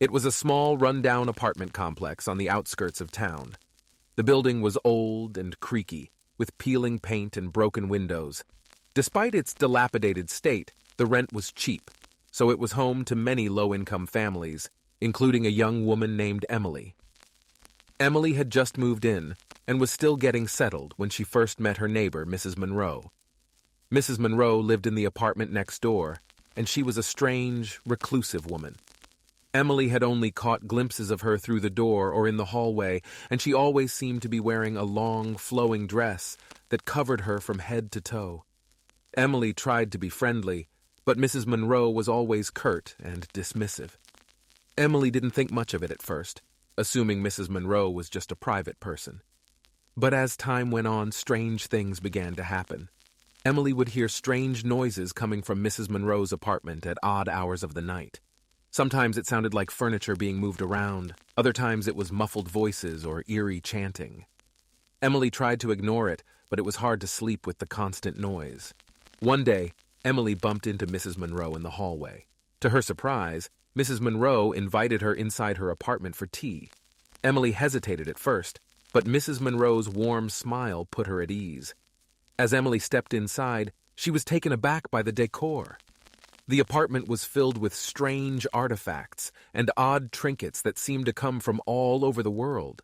It was a small, run-down apartment complex on the outskirts of town. The building was old and creaky, with peeling paint and broken windows. Despite its dilapidated state, the rent was cheap, so it was home to many low-income families, including a young woman named Emily. Emily had just moved in and was still getting settled when she first met her neighbor, Mrs. Monroe. Mrs. Monroe lived in the apartment next door, and she was a strange, reclusive woman. Emily had only caught glimpses of her through the door or in the hallway, and she always seemed to be wearing a long, flowing dress that covered her from head to toe. Emily tried to be friendly, but Mrs. Monroe was always curt and dismissive. Emily didn't think much of it at first, assuming Mrs. Monroe was just a private person. But as time went on, strange things began to happen. Emily would hear strange noises coming from Mrs. Monroe's apartment at odd hours of the night. Sometimes it sounded like furniture being moved around, other times it was muffled voices or eerie chanting. Emily tried to ignore it, but it was hard to sleep with the constant noise. One day, Emily bumped into Mrs. Monroe in the hallway. To her surprise, Mrs. Monroe invited her inside her apartment for tea. Emily hesitated at first, but Mrs. Monroe's warm smile put her at ease. As Emily stepped inside, she was taken aback by the decor. The apartment was filled with strange artifacts and odd trinkets that seemed to come from all over the world.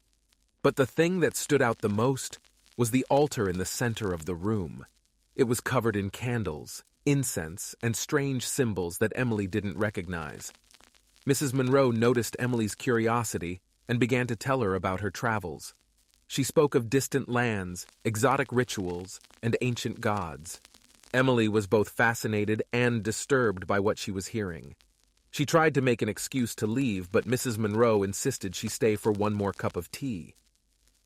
But the thing that stood out the most was the altar in the center of the room. It was covered in candles, incense, and strange symbols that Emily didn't recognize. Mrs. Monroe noticed Emily's curiosity and began to tell her about her travels. She spoke of distant lands, exotic rituals, and ancient gods. Emily was both fascinated and disturbed by what she was hearing. She tried to make an excuse to leave, but Mrs. Monroe insisted she stay for one more cup of tea.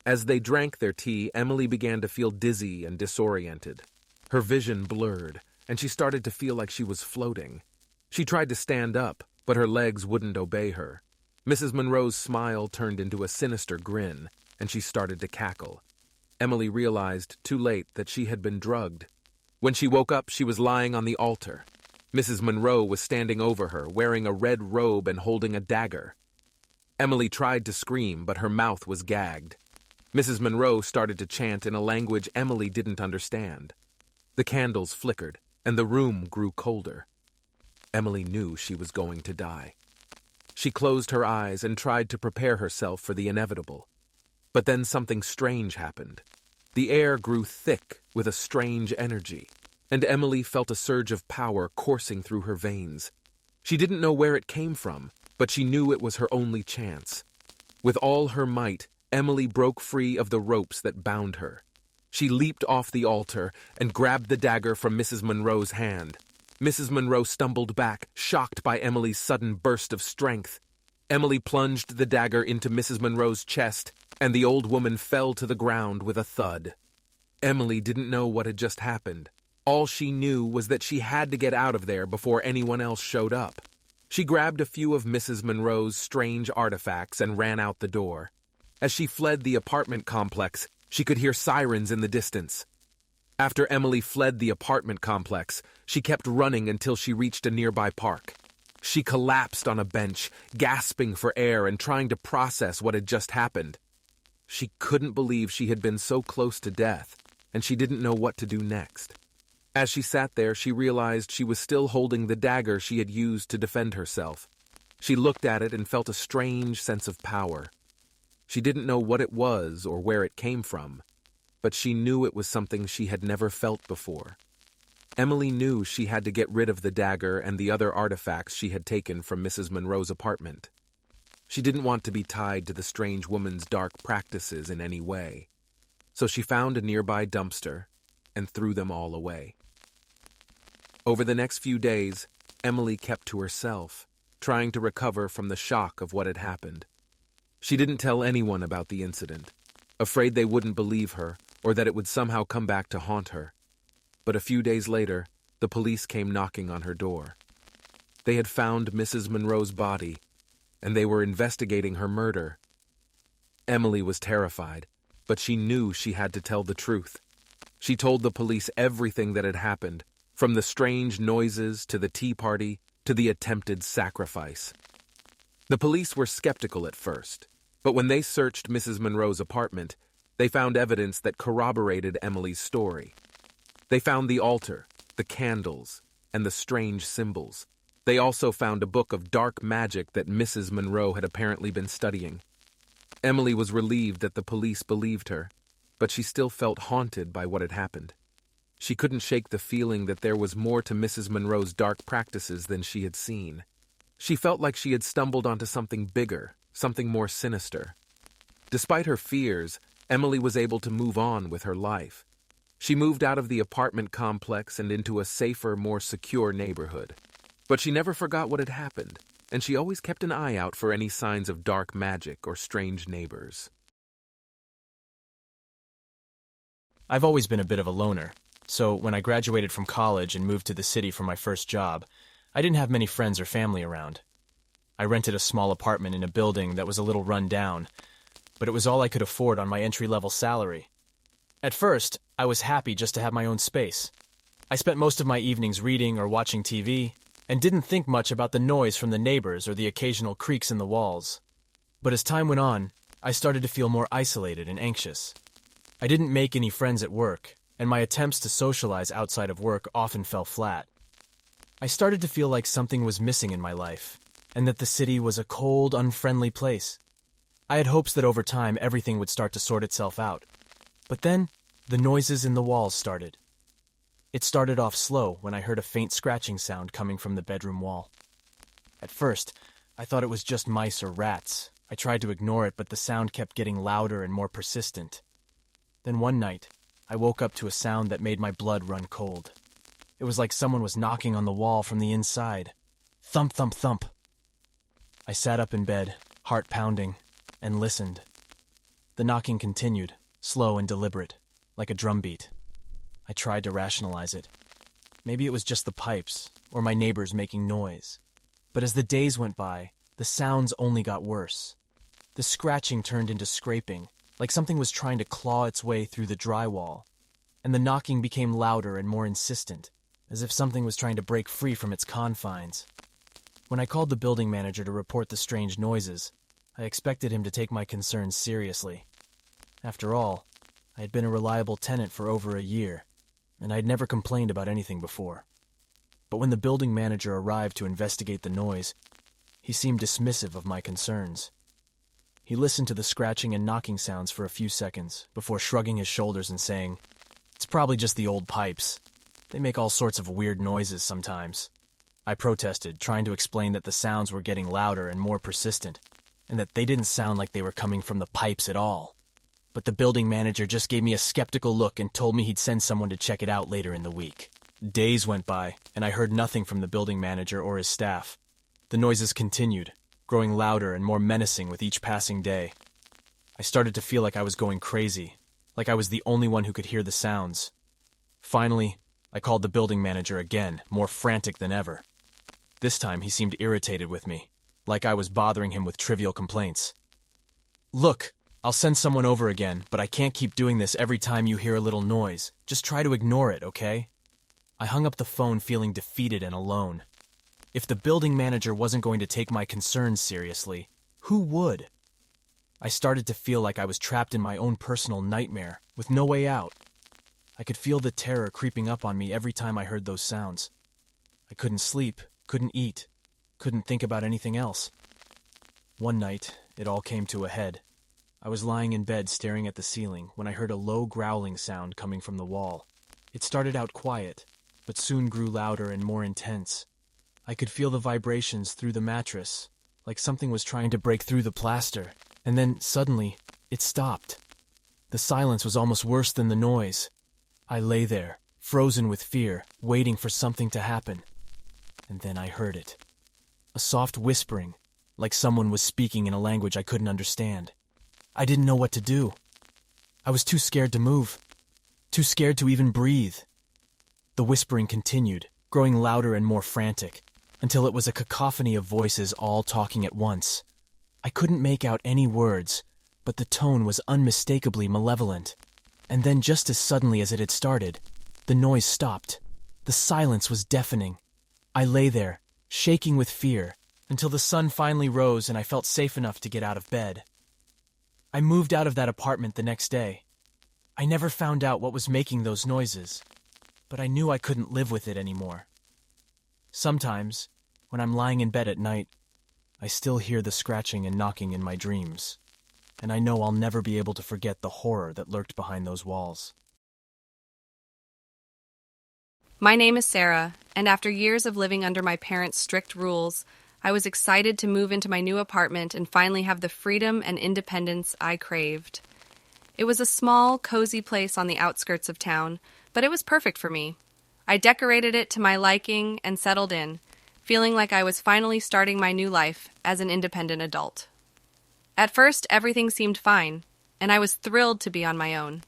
As they drank their tea, Emily began to feel dizzy and disoriented. Her vision blurred, and she started to feel like she was floating. She tried to stand up, but her legs wouldn't obey her. Mrs. Monroe's smile turned into a sinister grin, and she started to cackle. Emily realized, too late, that she had been drugged. When she woke up, she was lying on the altar. Mrs. Monroe was standing over her, wearing a red robe and holding a dagger. Emily tried to scream, but her mouth was gagged. Mrs. Monroe started to chant in a language Emily didn't understand. The candles flickered, and the room grew colder. Emily knew she was going to die. She closed her eyes and tried to prepare herself for the inevitable. But then something strange happened. The air grew thick with a strange energy, and Emily felt a surge of power coursing through her veins. She didn't know where it came from, but she knew it was her only chance. With all her might, Emily broke free of the ropes that bound her. She leaped off the altar and grabbed the dagger from Mrs. Monroe's hand. Mrs. Monroe stumbled back, shocked by Emily's sudden burst of strength. Emily plunged the dagger into Mrs. Monroe's chest, and the old woman fell to the ground with a thud. Emily didn't know what had just happened. All she knew was that she had to get out of there before anyone else showed up. She grabbed a few of Mrs. Monroe's strange artifacts and ran out the door. As she fled the apartment complex, she could hear sirens in the distance. After Emily fled the apartment complex, she kept running until she reached a nearby park. She collapsed on a bench, gasping for air and trying to process what had just happened. She couldn't believe she had been so close to death, and she didn't know what to do next. As she sat there, she realized she was still holding the dagger she had used to defend herself. She looked at it and felt a strange sense of power. She didn't know what it was or where it came from, but she knew it was something she had never felt before. Emily knew she had to get rid of the dagger and the other artifacts she had taken from Mrs. Monroe's apartment. She didn't want to be tied to the strange woman's dark practices in any way, so she found a nearby dumpster and threw them all away. Over the next few days, Emily kept to herself, trying to recover from the shock of what had happened. She didn't tell anyone about the incident, afraid they wouldn't believe her or that it would somehow come back to haunt her. But a few days later, the police came knocking on her door. They had found Mrs. Monroe's body, and they were investigating her murder. Emily was terrified, but she knew she had to tell the truth. She told the police everything that had happened, from the strange noises to the tea party to the attempted sacrifice. The police were skeptical at first, but when they searched Mrs. Monroe's apartment, they found evidence that corroborated Emily's story. They found the altar, the candles, and the strange symbols. They also found a book of dark magic that Mrs. Monroe had apparently been studying. Emily was relieved that the police believed her, but she still felt haunted by what had happened. She couldn't shake the feeling that there was more to Mrs. Monroe's dark practices than she had seen. She felt like she had stumbled onto something bigger, something more sinister. Despite her fears, Emily was able to move on with her life. She moved out of the apartment complex and into a safer, more secure neighborhood. But she never forgot what had happened, and she always kept an eye out for any signs of dark magic or strange neighbors. I've always been a bit of a loner, so when I graduated from college and moved to the city for my first job, I didn't have many friends or family around. I rented a small apartment in a building that was a little run down, but it was all I could afford on my entry-level salary. At first, I was happy just to have my own space. I spent most of my evenings reading or watching TV, and didn't think much about the noise from the neighbors or the occasional creaks in the walls. But as time went on, I started to feel more isolated and anxious. I didn't make any friends at work, and my attempts to socialize outside of work often fell flat. I started to feel like something was missing in my life, and that the city was a cold, unfriendly place. I had hopes that over time everything would start to sort itself out. But then, the noises in the walls started. It started off slow when I heard a faint scratching sound coming from the bedroom wall. At first, I thought it was just mice or rats. I tried to ignore it, but the sound kept getting louder and more persistent. Then one night, I woke up to a sound that made my blood run cold. It was like someone was knocking on the wall from the inside. Thump, thump, thump. I sat up in bed, heart pounding, and listened. The knocking continued, slow and deliberate, like a drumbeat. I tried to rationalize it. Maybe it was just the pipes, or my neighbors making noise. But as the days went by, the sounds only got worse. The scratching turned into scraping, like something was trying to claw its way through the drywall. And the knocking became louder and more insistent, as if something was trying to break free from its confines. When I called the building manager to report the strange noises, I expected him to take my concerns seriously. After all, I had been a reliable tenant for over a year, and I had never complained about anything before. But when the building manager arrived to investigate the noise, he seemed dismissive of my concerns. He listened to the scratching and knocking sounds for a few seconds before shrugging his shoulders and saying, "It's probably just the old pipes. They make all sorts of weird noises sometimes." I protested, trying to explain that the sounds were getting louder and more persistent, and that they didn't sound like they were coming from the pipes at all. But the building manager just gave me a skeptical look and told me he'd send someone to check it out later in the week. Days went by, and I heard nothing from the building manager or his staff. The noises continued, growing louder and more menacing with each passing day. I started to feel like I was going crazy, like I was the only one who could hear the sounds. Finally, I called the building manager again, more frantic than ever. This time he seemed irritated with me, like I was bothering him with trivial complaints. "Look, I'll send someone over again, but I can't keep doing this every time you hear a little noise. Just try to ignore it, okay?" I hung up the phone feeling defeated and alone. If the building manager wasn't going to take my concerns seriously, who would? I started to feel like I was trapped in my own personal nightmare, with no way out. I could feel the terror creeping up on me every time I heard those sounds. I couldn't sleep, couldn't eat, couldn't think about anything else. One night, it all came to a head. I was lying in bed staring at the ceiling when I heard a low growling sound coming from the wall. It started out quiet, but soon grew louder and more intense. I could feel the vibrations through the mattress, like something was trying to break through the plaster, and then, suddenly, it stopped. The silence was almost worse than the noise. I lay there, frozen with fear, waiting for something to happen. And then I heard it. A soft whispering, like someone was speaking in a language I couldn't understand. I didn't know what to do. I was too scared to move, too scared to even breathe. The whispering continued, growing louder and more frantic, until it was a cacophony of voices all talking at once. I couldn't make out any words, but the tone was unmistakably malevolent. And then just as suddenly as it had started, the noise stopped. The silence was deafening. I lay there, shaking with fear, until the sun finally rose and I felt safe enough to get out of bed. I moved out of that apartment the next day. I never found out what was making those noises, but I knew I couldn't live with it anymore. Sometimes, when I'm lying in bed at night, I still hear the scratching and knocking in my dreams, and I know I'll never be able to forget the horror that lurked behind those walls. My name is Sarah, and after years of living under my parents' strict rules, I was excited to move into my new apartment and finally have the freedom and independence I craved. It was a small, cozy place on the outskirts of town, but it was perfect for me. I decorated it to my liking and settled in, feeling like I was finally starting my new life as an independent adult. At first, everything seemed fine, and I was thrilled to be on my own.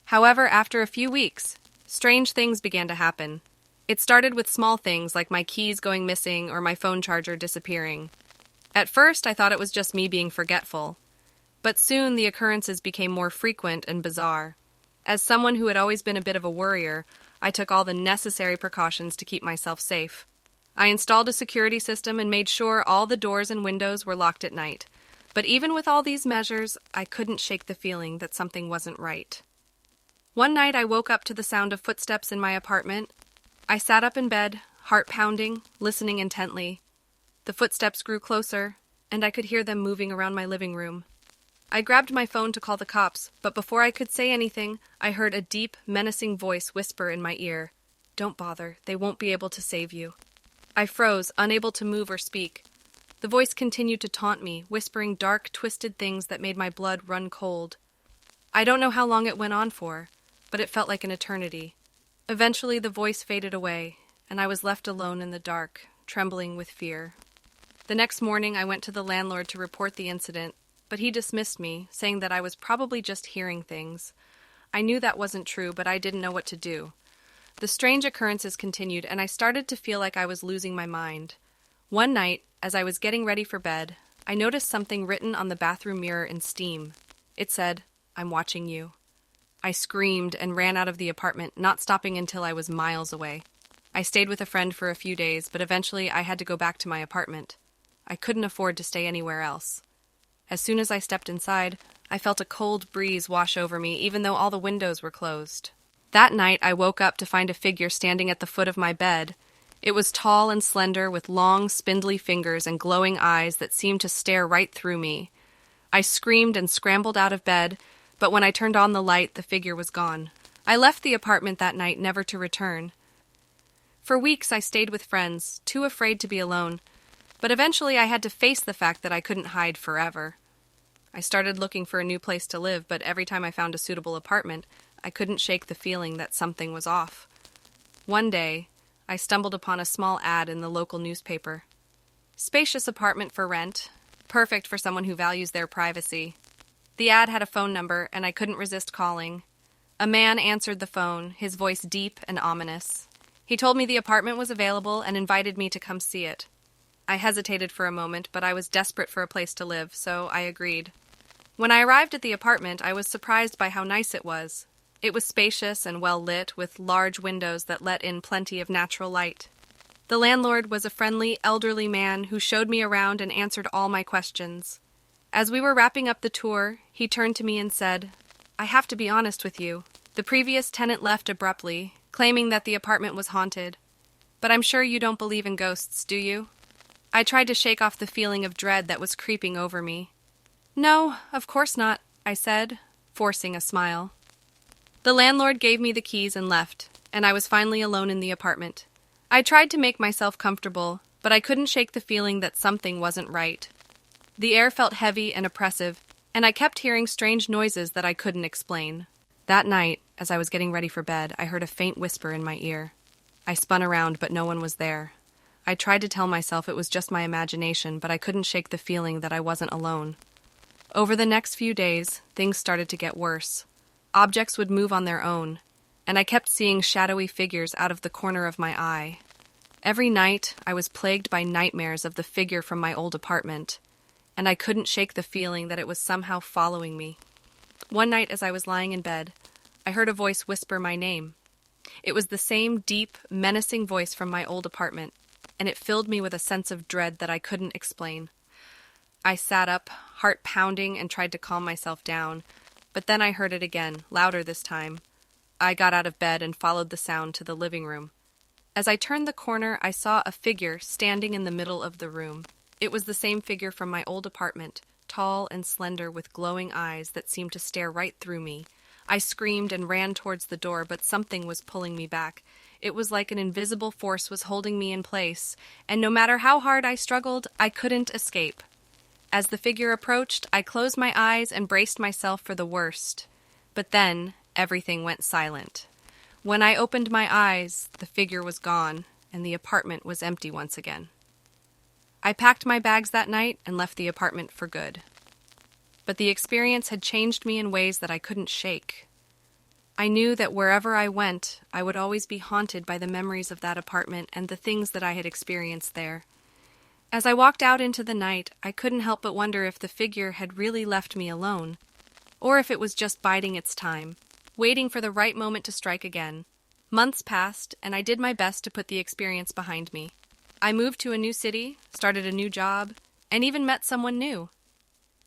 However, after a few weeks, strange things began to happen. It started with small things like my keys going missing or my phone charger disappearing. At first, I thought it was just me being forgetful, but soon the occurrences became more frequent and bizarre. As someone who had always been a bit of a worrier, I took all the necessary precautions to keep myself safe. I installed a security system and made sure all the doors and windows were locked at night. But even with all these measures, I couldn't shake the feeling that something wasn't right. One night I woke up to the sound of footsteps in my apartment. I sat up in bed, heart pounding, listening intently. The footsteps grew closer, and I could hear them moving around my living room. I grabbed my phone to call the cops, but before I could say anything, I heard a deep, menacing voice whisper in my ear, "Don't bother, they won't be able to save you." I froze, unable to move or speak. The voice continued to taunt me, whispering dark, twisted things that made my blood run cold. I don't know how long it went on for, but it felt like an eternity. Eventually, the voice faded away, and I was left alone in the dark, trembling with fear. The next morning, I went to the landlord to report the incident, but he dismissed me, saying that I was probably just hearing things. I knew that wasn't true, but I didn't know what to do. The strange occurrences continued, and I started to feel like I was losing my mind. One night, as I was getting ready for bed, I noticed something written on the bathroom mirror in steam. It said, "I'm watching you." I screamed and ran out of the apartment, not stopping until I was miles away. I stayed with a friend for a few days, but eventually I had to go back to my apartment. I couldn't afford to stay anywhere else. As soon as I stepped inside, I felt a cold breeze wash over me, even though all the windows were closed. That night, I woke up to find a figure standing at the foot of my bed. It was tall and slender, with long, spindly fingers and glowing eyes that seemed to stare right through me. I screamed and scrambled out of bed, but when I turned on the light, the figure was gone. I left the apartment that night, never to return. For weeks, I stayed with friends, too afraid to be alone, but eventually I had to face the fact that I couldn't hide forever. I started looking for a new place to live, but every time I found a suitable apartment, I couldn't shake the feeling that something was off. One day, I stumbled upon a small ad in the local newspaper. Spacious apartment for rent, perfect for someone who values their privacy. The ad had a phone number, and I couldn't resist calling. A man answered the phone, his voice deep and ominous. He told me the apartment was available and invited me to come see it. I hesitated for a moment, but I was desperate for a place to live, so I agreed. When I arrived at the apartment, I was surprised by how nice it was. It was spacious and well lit, with large windows that let in plenty of natural light. The landlord was a friendly, elderly man who showed me around and answered all my questions. As we were wrapping up the tour, he turned to me and said, "I have to be honest with you. The previous tenant left abruptly, claiming that the apartment was haunted. But I'm sure you don't believe in ghosts, do you?" I tried to shake off the feeling of dread that was creeping over me. "No, of course not," I said, forcing a smile. The landlord gave me the keys and left, and I was finally alone in the apartment. I tried to make myself comfortable, but I couldn't shake the feeling that something wasn't right. The air felt heavy and oppressive, and I kept hearing strange noises that I couldn't explain. That night, as I was getting ready for bed, I heard a faint whisper in my ear. I spun around, but no one was there. I tried to tell myself it was just my imagination, but I couldn't shake the feeling that I wasn't alone. Over the next few days, things started to get worse. Objects would move on their own, and I kept seeing shadowy figures out of the corner of my eye. Every night, I was plagued by nightmares of the figure from my old apartment, and I couldn't shake the feeling that it was somehow following me. One night, as I was lying in bed, I heard a voice whisper my name. It was the same deep, menacing voice from my old apartment, and it filled me with a sense of dread that I couldn't explain. I sat up, heart pounding, and tried to calm myself down, but then I heard it again, louder this time. I got out of bed and followed the sound to the living room. As I turned the corner, I saw a figure standing in the middle of the room. It was the same figure from my old apartment, tall and slender with glowing eyes that seemed to stare right through me. I screamed and ran towards the door, but something was pulling me back. It was like an invisible force was holding me in place, and no matter how hard I struggled, I couldn't escape. As the figure approached, I closed my eyes and braced myself for the worst. But then, everything went silent. When I opened my eyes, the figure was gone, and the apartment was empty once again. I packed my bags that night and left the apartment for good. But the experience had changed me in ways that I couldn't shake. I knew that wherever I went, I would always be haunted by the memories of that apartment and the things that I had experienced there. As I walked out into the night, I couldn't help but wonder if the figure had really left me alone, or if it was just biding its time, waiting for the right moment to strike again. Months passed, and I did my best to put the experience behind me. I moved to a new city, started a new job, and even met someone new.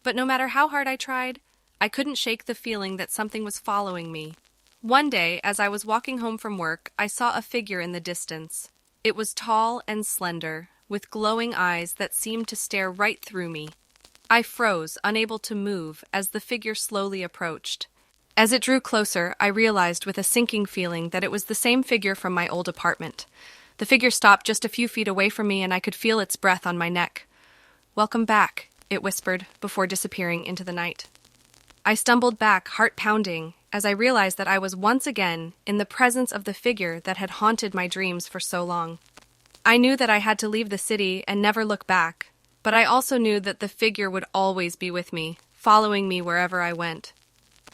But no matter how hard I tried, I couldn't shake the feeling that something was following me. One day, as I was walking home from work, I saw a figure in the distance. It was tall and slender, with glowing eyes that seemed to stare right through me. I froze, unable to move, as the figure slowly approached. As it drew closer, I realized with a sinking feeling that it was the same figure from my old apartment. The figure stopped just a few feet away from me, and I could feel its breath on my neck. "Welcome back," it whispered, before disappearing into the night. I stumbled back, heart pounding, as I realized that I was once again in the presence of the figure that had haunted my dreams for so long. I knew that I had to leave the city and never look back, but I also knew that the figure would always be with me, following me wherever I went.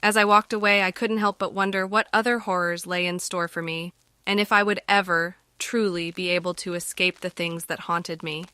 As I walked away, I couldn't help but wonder what other horrors lay in store for me, and if I would ever, truly be able to escape the things that haunted me.